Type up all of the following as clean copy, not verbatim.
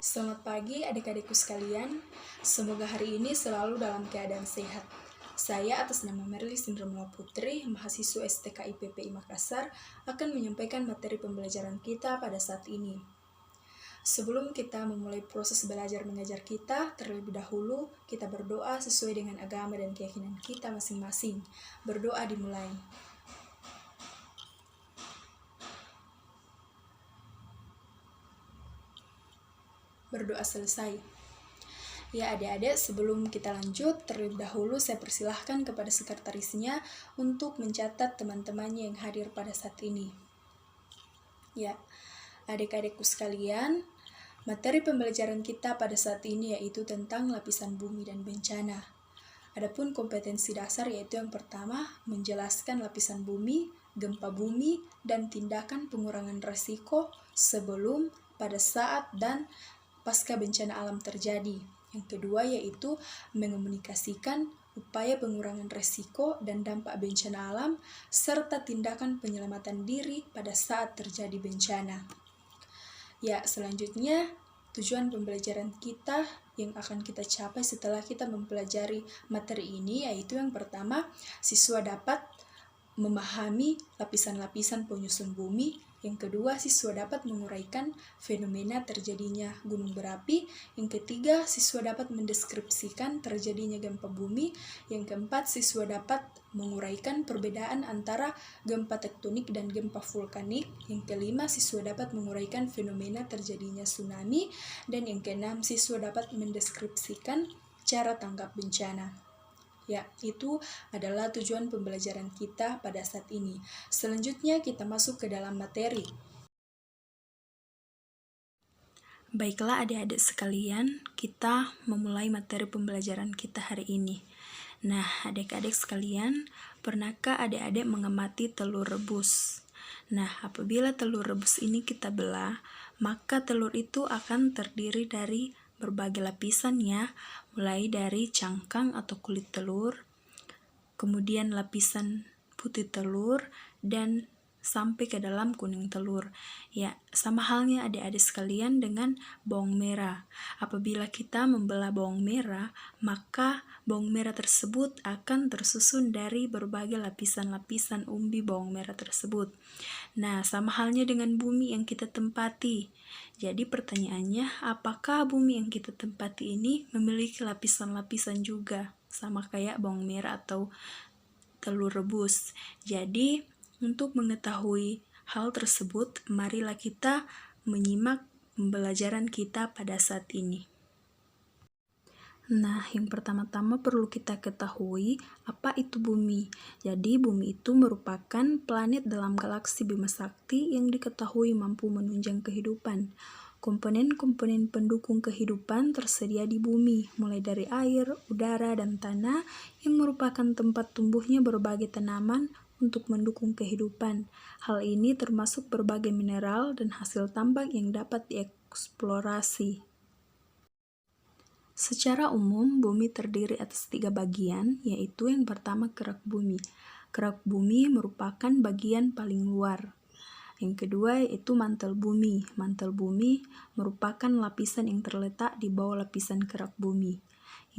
Selamat pagi adik-adikku sekalian, semoga hari ini selalu dalam keadaan sehat. Saya atas nama Merly Sindromla Putri, mahasiswa STK IPPI Makassar, akan menyampaikan materi pembelajaran kita pada saat ini. Sebelum kita memulai proses belajar mengajar kita, terlebih dahulu kita berdoa sesuai dengan agama dan keyakinan kita masing-masing. Berdoa dimulai. Berdoa selesai. Ya adik-adik, sebelum kita lanjut, terlebih dahulu saya persilahkan kepada sekretarisnya untuk mencatat teman-temannya yang hadir pada saat ini. Ya, adik-adikku sekalian, materi pembelajaran kita pada saat ini yaitu tentang lapisan bumi dan bencana. Adapun kompetensi dasar yaitu yang pertama, menjelaskan lapisan bumi, gempa bumi, dan tindakan pengurangan risiko sebelum, pada saat, dan pasca bencana alam terjadi. Yang kedua yaitu mengomunikasikan upaya pengurangan risiko dan dampak bencana alam serta tindakan penyelamatan diri pada saat terjadi bencana. Ya, selanjutnya tujuan pembelajaran kita yang akan kita capai setelah kita mempelajari materi ini yaitu yang pertama, siswa dapat memahami lapisan-lapisan penyusun bumi. Yang kedua, siswa dapat menguraikan fenomena terjadinya gunung berapi. Yang ketiga, siswa dapat mendeskripsikan terjadinya gempa bumi. Yang keempat, siswa dapat menguraikan perbedaan antara gempa tektonik dan gempa vulkanik. Yang kelima, siswa dapat menguraikan fenomena terjadinya tsunami. Dan yang keenam, siswa dapat mendeskripsikan cara tanggap bencana. Ya, itu adalah tujuan pembelajaran kita pada saat ini. Selanjutnya kita masuk ke dalam materi. Baiklah adik-adik sekalian, kita memulai materi pembelajaran kita hari ini. Nah, adik-adik sekalian, pernahkah adik-adik mengamati telur rebus? Nah, apabila telur rebus ini kita belah, maka telur itu akan terdiri dari berbagai lapisan ya, mulai dari cangkang atau kulit telur, kemudian lapisan putih telur, dan sampai ke dalam kuning telur. Ya, sama halnya adik-adik sekalian dengan bawang merah. Apabila kita membelah bawang merah, maka bawang merah tersebut akan tersusun dari berbagai lapisan-lapisan umbi bawang merah tersebut. Nah, sama halnya dengan bumi yang kita tempati. Jadi pertanyaannya, apakah bumi yang kita tempati ini memiliki lapisan-lapisan juga? Sama kayak bawang merah atau telur rebus. Jadi, untuk mengetahui hal tersebut, marilah kita menyimak pembelajaran kita pada saat ini. Nah, yang pertama-tama perlu kita ketahui apa itu bumi. Jadi, bumi itu merupakan planet dalam galaksi Bima Sakti yang diketahui mampu menunjang kehidupan. Komponen-komponen pendukung kehidupan tersedia di bumi, mulai dari air, udara, dan tanah yang merupakan tempat tumbuhnya berbagai tanaman untuk mendukung kehidupan. Hal ini termasuk berbagai mineral dan hasil tambang yang dapat dieksplorasi. Secara umum, bumi terdiri atas 3 bagian, yaitu yang pertama kerak bumi. Kerak bumi merupakan bagian paling luar. Yang kedua yaitu mantel bumi. Mantel bumi merupakan lapisan yang terletak di bawah lapisan kerak bumi.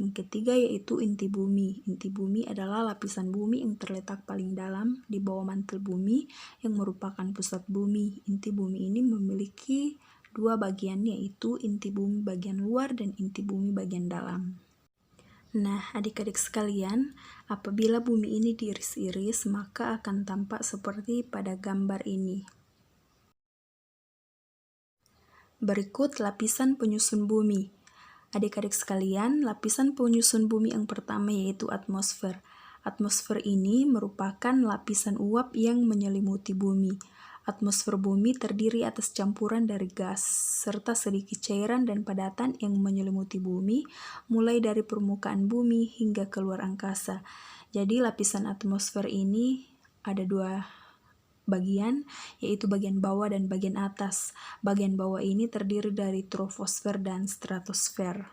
Yang ketiga yaitu inti bumi. Inti bumi adalah lapisan bumi yang terletak paling dalam di bawah mantel bumi yang merupakan pusat bumi. Inti bumi ini memiliki 2 bagian yaitu inti bumi bagian luar dan inti bumi bagian dalam. Nah, adik-adik sekalian, apabila bumi ini diiris-iris, maka akan tampak seperti pada gambar ini. Berikut lapisan penyusun bumi. Adik-adik sekalian, lapisan penyusun bumi yang pertama yaitu atmosfer. Atmosfer ini merupakan lapisan uap yang menyelimuti bumi. Atmosfer bumi terdiri atas campuran dari gas, serta sedikit cairan dan padatan yang menyelimuti bumi, mulai dari permukaan bumi hingga keluar angkasa. Jadi lapisan atmosfer ini ada 2 bagian, yaitu bagian bawah dan bagian atas. Bagian bawah ini terdiri dari troposfer dan stratosfer.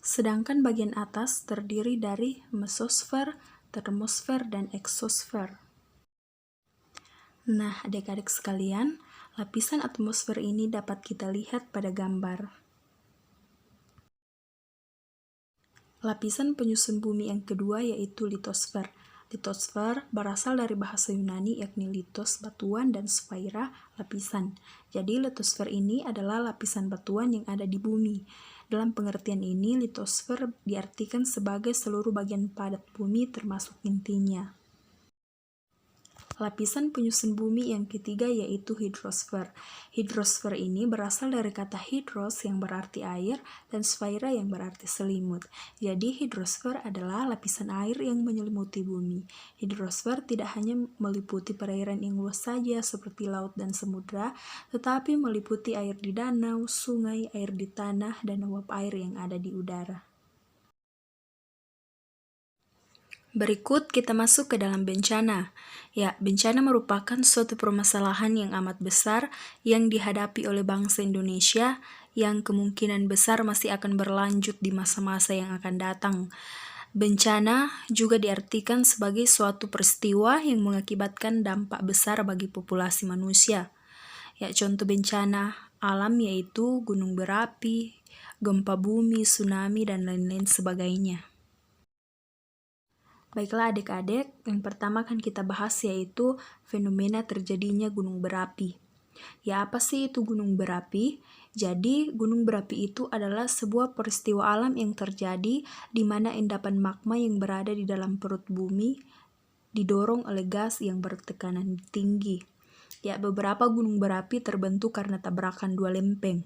Sedangkan bagian atas terdiri dari mesosfer, termosfer, dan eksosfer. Nah, adik-adik sekalian, lapisan atmosfer ini dapat kita lihat pada gambar. Lapisan penyusun bumi yang kedua yaitu litosfer. Litosfer berasal dari bahasa Yunani yakni litos, batuan, dan sphera, lapisan. Jadi litosfer ini adalah lapisan batuan yang ada di bumi. Dalam pengertian ini, litosfer diartikan sebagai seluruh bagian padat bumi termasuk intinya. Lapisan penyusun bumi yang ketiga yaitu hidrosfer. Hidrosfer ini berasal dari kata hidros yang berarti air dan sphera yang berarti selimut. Jadi hidrosfer adalah lapisan air yang menyelimuti bumi. Hidrosfer tidak hanya meliputi perairan yang luas saja seperti laut dan samudra, tetapi meliputi air di danau, sungai, air di tanah, dan uap air yang ada di udara. Berikut kita masuk ke dalam bencana. Ya, bencana merupakan suatu permasalahan yang amat besar yang dihadapi oleh bangsa Indonesia yang kemungkinan besar masih akan berlanjut di masa-masa yang akan datang. Bencana juga diartikan sebagai suatu peristiwa yang mengakibatkan dampak besar bagi populasi manusia. Ya, contoh bencana alam yaitu gunung berapi, gempa bumi, tsunami, dan lain-lain sebagainya. Baiklah adik-adik, yang pertama akan kita bahas yaitu fenomena terjadinya gunung berapi. Ya, apa sih itu gunung berapi? Jadi, gunung berapi itu adalah sebuah peristiwa alam yang terjadi di mana endapan magma yang berada di dalam perut bumi didorong oleh gas yang bertekanan tinggi. Ya, beberapa gunung berapi terbentuk karena tabrakan dua lempeng.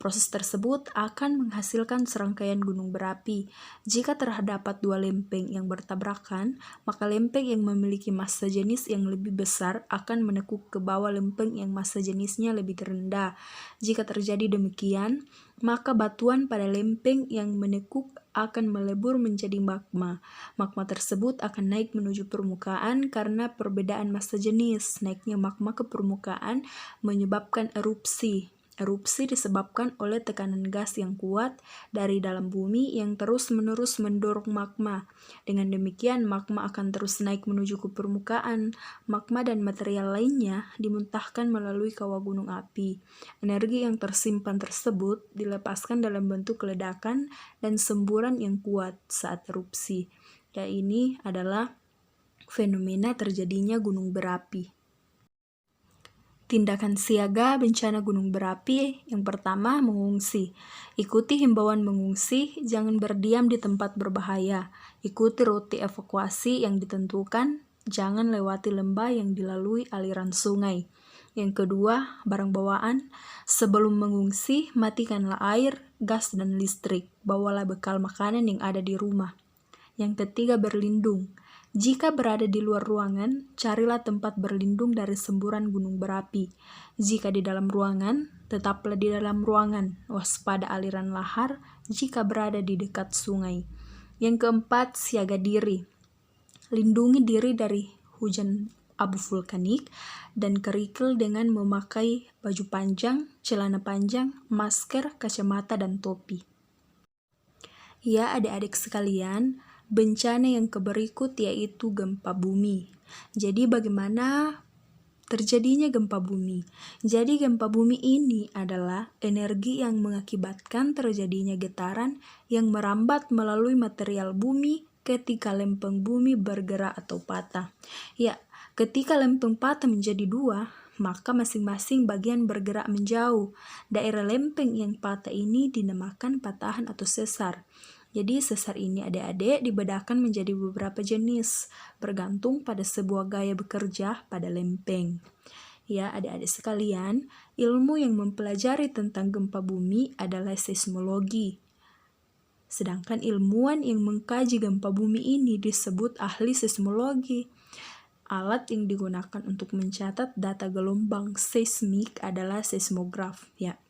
Proses tersebut akan menghasilkan serangkaian gunung berapi. Jika terdapat dua lempeng yang bertabrakan, maka lempeng yang memiliki massa jenis yang lebih besar akan menekuk ke bawah lempeng yang massa jenisnya lebih rendah. Jika terjadi demikian, maka batuan pada lempeng yang menekuk akan melebur menjadi magma. Magma tersebut akan naik menuju permukaan karena perbedaan massa jenis. Naiknya magma ke permukaan menyebabkan erupsi. Erupsi disebabkan oleh tekanan gas yang kuat dari dalam bumi yang terus-menerus mendorong magma. Dengan demikian, magma akan terus naik menuju ke permukaan. Magma dan material lainnya dimuntahkan melalui kawah gunung api. Energi yang tersimpan tersebut dilepaskan dalam bentuk ledakan dan semburan yang kuat saat erupsi. Dan ini adalah fenomena terjadinya gunung berapi. Tindakan siaga bencana gunung berapi yang pertama, mengungsi. Ikuti himbauan mengungsi, jangan berdiam di tempat berbahaya. Ikuti rute evakuasi yang ditentukan, jangan lewati lembah yang dilalui aliran sungai. Yang kedua, barang bawaan. Sebelum mengungsi, matikanlah air, gas, dan listrik. Bawalah bekal makanan yang ada di rumah. Yang ketiga, berlindung. Jika berada di luar ruangan, carilah tempat berlindung dari semburan gunung berapi. Jika di dalam ruangan, tetaplah di dalam ruangan. Waspada aliran lahar jika berada di dekat sungai. Yang keempat, siaga diri. Lindungi diri dari hujan abu vulkanik dan kerikil dengan memakai baju panjang, celana panjang, masker, kacamata, dan topi. Ya, adik-adik sekalian, bencana yang berikut yaitu gempa bumi. Jadi bagaimana terjadinya gempa bumi? Jadi gempa bumi ini adalah energi yang mengakibatkan terjadinya getaran yang merambat melalui material bumi ketika lempeng bumi bergerak atau patah. Ya, ketika lempeng patah menjadi dua, maka masing-masing bagian bergerak menjauh. Daerah lempeng yang patah ini dinamakan patahan atau sesar. Jadi sesar ini adik-adik dibedakan menjadi beberapa jenis, bergantung pada sebuah gaya bekerja pada lempeng. Ya, adik-adik sekalian, ilmu yang mempelajari tentang gempa bumi adalah seismologi. Sedangkan ilmuwan yang mengkaji gempa bumi ini disebut ahli seismologi. Alat yang digunakan untuk mencatat data gelombang seismik adalah seismograf, ya.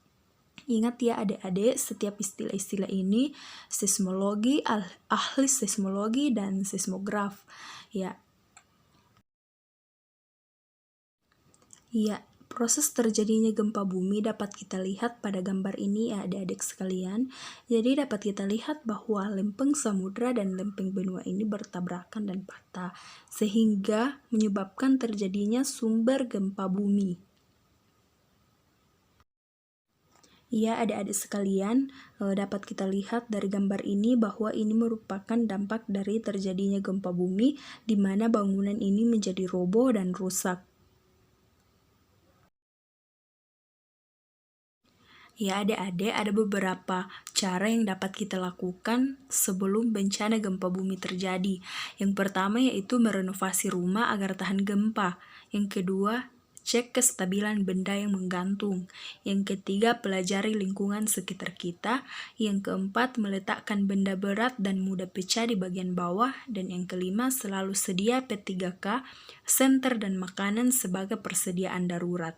Ingat ya adik-adik, setiap istilah-istilah ini seismologi, ahli seismologi, dan seismograf. Ya, Proses terjadinya gempa bumi dapat kita lihat pada gambar ini ya adik-adik sekalian. Jadi dapat kita lihat bahwa lempeng samudra dan lempeng benua ini bertabrakan dan patah, sehingga menyebabkan terjadinya sumber gempa bumi. Ya adik-adik sekalian, dapat kita lihat dari gambar ini bahwa ini merupakan dampak dari terjadinya gempa bumi, di mana bangunan ini menjadi roboh dan rusak. Ya adik-adik, ada beberapa cara yang dapat kita lakukan sebelum bencana gempa bumi terjadi. Yang pertama yaitu merenovasi rumah agar tahan gempa. Yang kedua, cek kestabilan benda yang menggantung. Yang ketiga, pelajari lingkungan sekitar kita. Yang keempat, meletakkan benda berat dan mudah pecah di bagian bawah. Dan yang kelima, selalu sedia P3K, senter dan makanan sebagai persediaan darurat.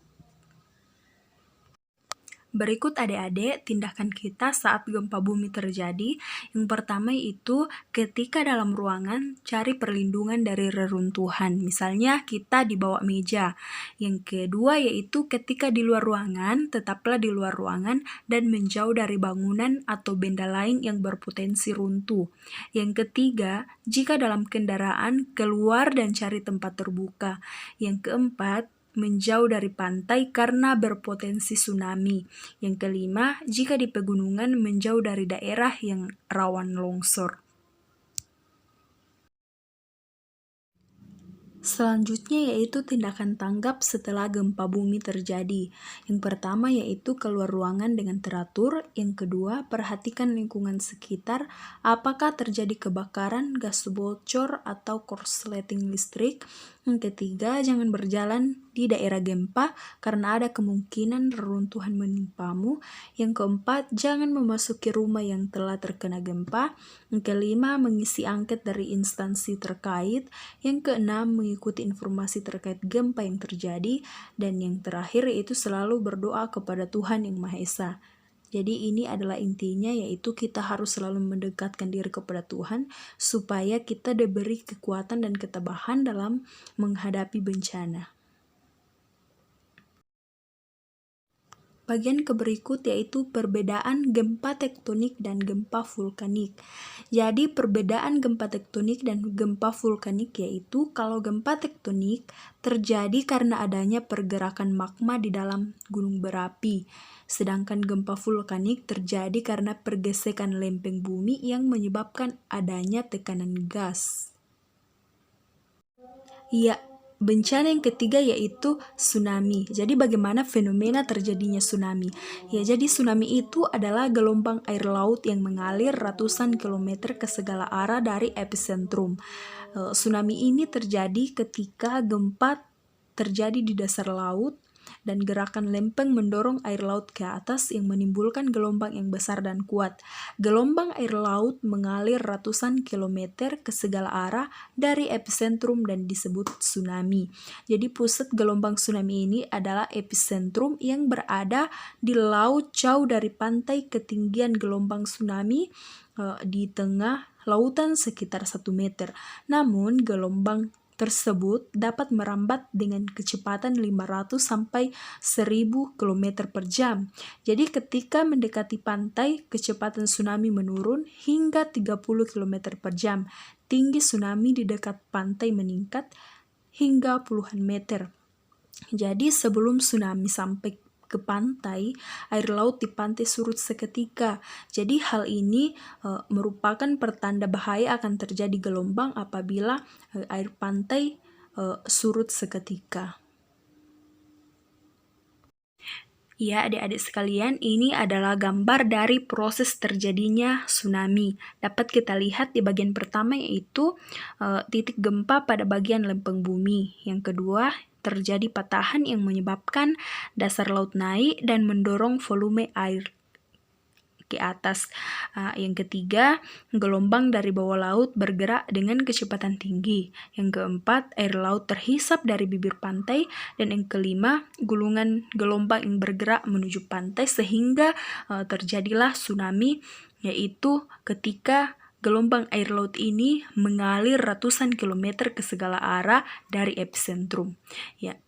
Berikut adik-adik tindakan kita saat gempa bumi terjadi. Yang pertama yaitu ketika dalam ruangan cari perlindungan dari reruntuhan. Misalnya kita di bawah meja. Yang kedua yaitu ketika di luar ruangan, tetaplah di luar ruangan dan menjauh dari bangunan atau benda lain yang berpotensi runtuh. Yang ketiga, jika dalam kendaraan keluar dan cari tempat terbuka. Yang keempat, menjauh dari pantai karena berpotensi tsunami. Yang kelima, jika di pegunungan menjauh dari daerah yang rawan longsor. Selanjutnya yaitu tindakan tanggap setelah gempa bumi terjadi. Yang pertama yaitu keluar ruangan dengan teratur. Yang kedua, perhatikan lingkungan sekitar, apakah terjadi kebakaran, gas bocor, atau korsleting listrik. Yang ketiga, jangan berjalan di daerah gempa karena ada kemungkinan reruntuhan menimpamu. Yang keempat, jangan memasuki rumah yang telah terkena gempa. Yang kelima, mengisi angket dari instansi terkait. Yang keenam, mengikuti informasi terkait gempa yang terjadi. Dan yang terakhir yaitu selalu berdoa kepada Tuhan Yang Maha Esa. Jadi ini adalah intinya, yaitu kita harus selalu mendekatkan diri kepada Tuhan supaya kita diberi kekuatan dan ketabahan dalam menghadapi bencana. Bagian berikut yaitu perbedaan gempa tektonik dan gempa vulkanik. Jadi perbedaan gempa tektonik dan gempa vulkanik yaitu kalau gempa tektonik terjadi karena adanya pergerakan magma di dalam gunung berapi. Sedangkan gempa vulkanik terjadi karena pergesekan lempeng bumi yang menyebabkan adanya tekanan gas. Ya, bencana yang ketiga yaitu tsunami. Jadi bagaimana fenomena terjadinya tsunami? Ya, jadi tsunami itu adalah gelombang air laut yang mengalir ratusan kilometer ke segala arah dari epicentrum. Tsunami ini terjadi ketika gempa terjadi di dasar laut dan gerakan lempeng mendorong air laut ke atas yang menimbulkan gelombang yang besar dan kuat. Gelombang air laut mengalir ratusan kilometer ke segala arah dari epicentrum dan disebut tsunami. Jadi pusat gelombang tsunami ini adalah epicentrum yang berada di laut jauh dari pantai. Ketinggian gelombang tsunami di tengah lautan sekitar 1 meter. Namun gelombang tersebut dapat merambat dengan kecepatan 500 sampai 1000 km per jam. Jadi ketika mendekati pantai, kecepatan tsunami menurun hingga 30 km per jam. Tinggi tsunami di dekat pantai meningkat hingga puluhan meter. Jadi sebelum tsunami sampai ke pantai, air laut di pantai surut seketika. Jadi hal ini merupakan pertanda bahaya akan terjadi gelombang apabila air pantai surut seketika. Ya, adik-adik sekalian, ini adalah gambar dari proses terjadinya tsunami. Dapat kita lihat di bagian pertama yaitu titik gempa pada bagian lempeng bumi. Yang kedua, terjadi patahan yang menyebabkan dasar laut naik dan mendorong volume air ke atas. Yang ketiga, gelombang dari bawah laut bergerak dengan kecepatan tinggi. Yang keempat, air laut terhisap dari bibir pantai. Dan yang kelima, gulungan gelombang yang bergerak menuju pantai sehingga terjadilah tsunami, yaitu ketika gelombang air laut ini mengalir ratusan kilometer ke segala arah dari epicentrum. Ya.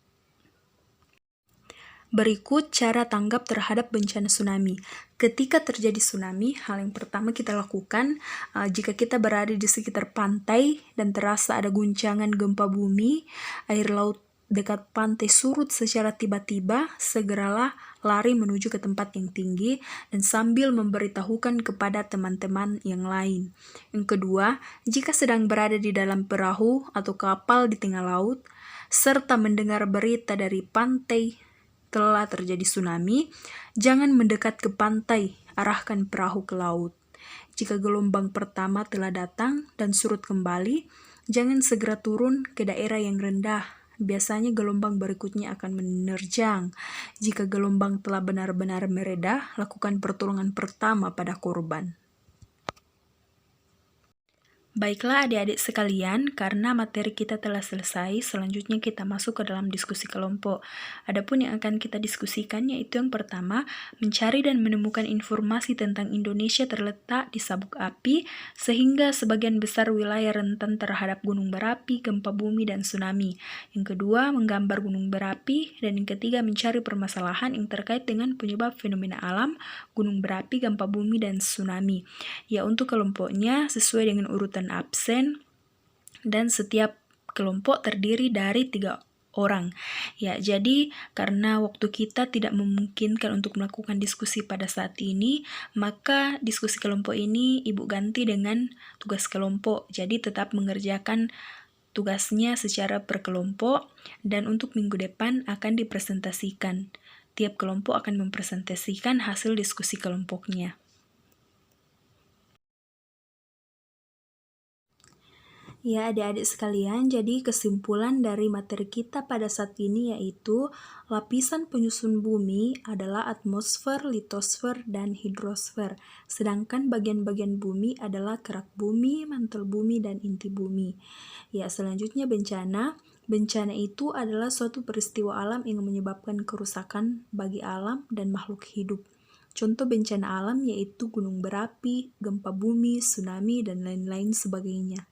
Berikut cara tanggap terhadap bencana tsunami. Ketika terjadi tsunami, hal yang pertama kita lakukan, jika kita berada di sekitar pantai dan terasa ada guncangan gempa bumi, air laut dekat pantai surut secara tiba-tiba, segeralah lari menuju ke tempat yang tinggi dan sambil memberitahukan kepada teman-teman yang lain. Yang kedua, jika sedang berada di dalam perahu atau kapal di tengah laut, serta mendengar berita dari pantai telah terjadi tsunami, jangan mendekat ke pantai, arahkan perahu ke laut. Jika gelombang pertama telah datang dan surut kembali, jangan segera turun ke daerah yang rendah. Biasanya gelombang berikutnya akan menerjang. Jika gelombang telah benar-benar mereda, lakukan pertolongan pertama pada korban. Baiklah adik-adik sekalian, karena materi kita telah selesai, selanjutnya kita masuk ke dalam diskusi kelompok. Adapun yang akan kita diskusikan yaitu yang pertama, mencari dan menemukan informasi tentang Indonesia terletak di sabuk api, sehingga sebagian besar wilayah rentan terhadap gunung berapi, gempa bumi, dan tsunami. Yang kedua, menggambar gunung berapi, dan yang ketiga, mencari permasalahan yang terkait dengan penyebab fenomena alam, gunung berapi, gempa bumi, dan tsunami. Ya, untuk kelompoknya sesuai dengan urutan absen, dan setiap kelompok terdiri dari 3 orang. Ya, jadi karena waktu kita tidak memungkinkan untuk melakukan diskusi pada saat ini, maka diskusi kelompok ini Ibu ganti dengan tugas kelompok. Jadi tetap mengerjakan tugasnya secara per kelompok, dan untuk minggu depan akan dipresentasikan. Tiap kelompok akan mempresentasikan hasil diskusi kelompoknya. Ya, adik-adik sekalian, jadi kesimpulan dari materi kita pada saat ini yaitu lapisan penyusun bumi adalah atmosfer, litosfer, dan hidrosfer. Sedangkan bagian-bagian bumi adalah kerak bumi, mantel bumi, dan inti bumi. Ya, selanjutnya bencana. Bencana itu adalah suatu peristiwa alam yang menyebabkan kerusakan bagi alam dan makhluk hidup. Contoh bencana alam yaitu gunung berapi, gempa bumi, tsunami, dan lain-lain sebagainya.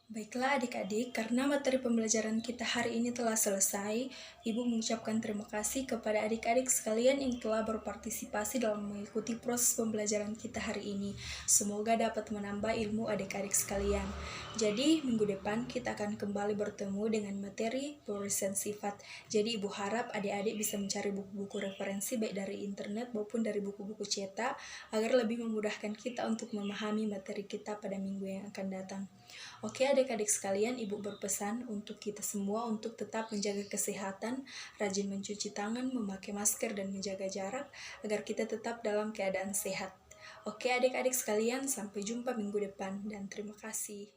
Baiklah adik-adik, karena materi pembelajaran kita hari ini telah selesai, Ibu mengucapkan terima kasih kepada adik-adik sekalian yang telah berpartisipasi dalam mengikuti proses pembelajaran kita hari ini. Semoga dapat menambah ilmu adik-adik sekalian. Jadi, minggu depan kita akan kembali bertemu dengan materi pemeriksaan sifat. Jadi, Ibu harap adik-adik bisa mencari buku-buku referensi baik dari internet maupun dari buku-buku cetak agar lebih memudahkan kita untuk memahami materi kita pada minggu yang akan datang. Oke adik-adik sekalian, Ibu berpesan untuk kita semua untuk tetap menjaga kesehatan, rajin mencuci tangan, memakai masker, dan menjaga jarak agar kita tetap dalam keadaan sehat. Oke adik-adik sekalian, sampai jumpa minggu depan dan terima kasih.